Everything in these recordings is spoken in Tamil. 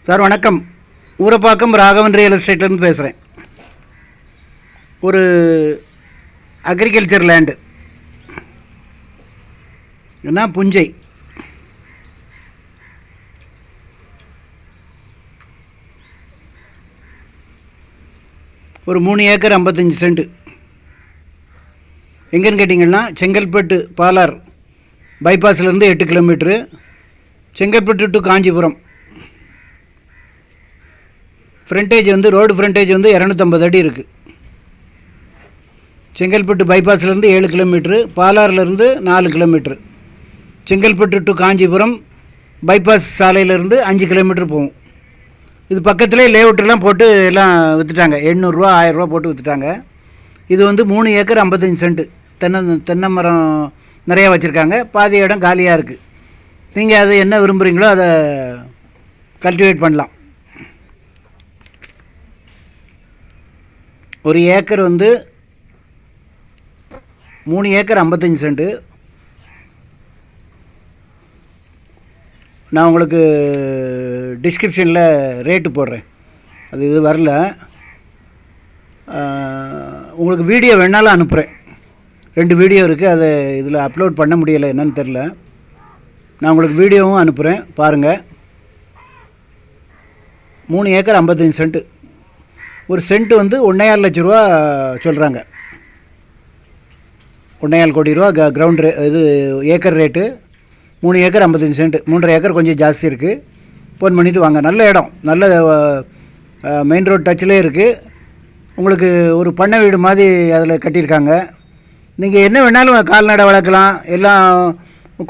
சார் வணக்கம். ஊரப்பாக்கம் ராகவன் ரியல் எஸ்டேட்லேருந்து பேசுகிறேன். ஒரு அக்ரிகல்ச்சர் லேண்டு என்ன புஞ்சை, ஒரு 3 ஏக்கர் 55 சென்ட். எங்கேன்னு கேட்டிங்கன்னா செங்கல்பட்டு பாலார் பைபாஸ்லேருந்து 8 kilometre, Chengalpattu to Kanchipuram. Frontage road frontage 250 அடி இருக்குது. செங்கல்பட்டு பைபாஸ்லேருந்து 7 கிலோமீட்ரு, பாலார்லேருந்து 4 kilometre, Chengalpattu to Kanchipuram bypass சாலையிலேருந்து 5 கிலோமீட்டர் போகும். இது பக்கத்துலேயே லேஅவுட்டெல்லாம் போட்டு எல்லாம் விற்றுட்டாங்க. 800 ரூபா 1000 ரூபா போட்டு விற்றுட்டாங்க. இது 3 ஏக்கர் 55 சென்ட். தென்னை மரம் நிறையா வச்சுருக்காங்க. பாதி இடம் காலியாக இருக்குது. நீங்கள் அதை என்ன விரும்புகிறீங்களோ அதை கல்டிவேட் பண்ணலாம். ஒரு ஏக்கர் 3 ஏக்கர் 55 சென்ட். நான் உங்களுக்கு டிஸ்கிரிப்ஷனில் ரேட்டு போடுறேன். அது இது வரல. உங்களுக்கு வீடியோ வேணாலும் அனுப்புகிறேன். 2 வீடியோ இருக்குது. அதை இதில் அப்லோட் பண்ண முடியலை, என்னன்னு தெரில. நான் உங்களுக்கு வீடியோவும் அனுப்புகிறேன், பாருங்கள். 3 ஏக்கர் 55 சென்ட். ஒரு சென்ட் 1,4 லட்ச ரூபா சொல்கிறாங்க. 1,4 கோடி ரூபா கிரவுண்ட் இது acre rate. 3 acre 55 cent. 3.5 acre கொஞ்சம் ஜாஸ்தி இருக்குது. ஃபோன் பண்ணிவிட்டு வாங்க. நல்ல இடம், நல்ல மெயின் ரோட் டச்சிலே இருக்குது. உங்களுக்கு ஒரு பண்ணை வீடு மாதிரி அதில் கட்டியிருக்காங்க. நீங்கள் என்ன வேணாலும் கால்நடை வளர்க்கலாம், எல்லாம்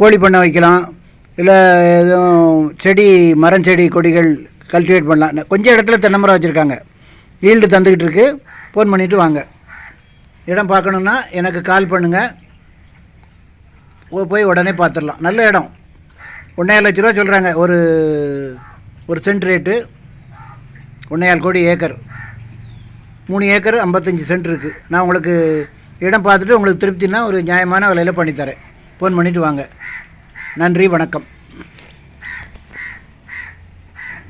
கோழி பண்ணை வைக்கலாம், இல்லை எதுவும் செடி மரம் செடி கொடிகள் கல்டிவேட் பண்ணலாம். கொஞ்சம் இடத்துல தென்னை மரம் வச்சுருக்காங்க. ஈல்டு தந்துக்கிட்டு இருக்கு. ஃபோன் பண்ணிவிட்டு வாங்க. இடம் பார்க்கணுன்னா எனக்கு கால் பண்ணுங்கள், போய் உடனே பார்த்துடலாம். நல்ல இடம். 1,4 லட்ச ரூபா சொல்கிறாங்க ஒரு சென்ட் ரேட்டு. 1,4 கோடி ஏக்கர். 3 ஏக்கர் 55 சென்ட் இருக்குது. நான் உங்களுக்கு இடம் பார்த்துட்டு உங்களுக்கு திருப்தினா ஒரு நியாயமான விலையில் பண்ணித்தரேன். ஃபோன் பண்ணிவிட்டு வாங்க. நன்றி, வணக்கம்.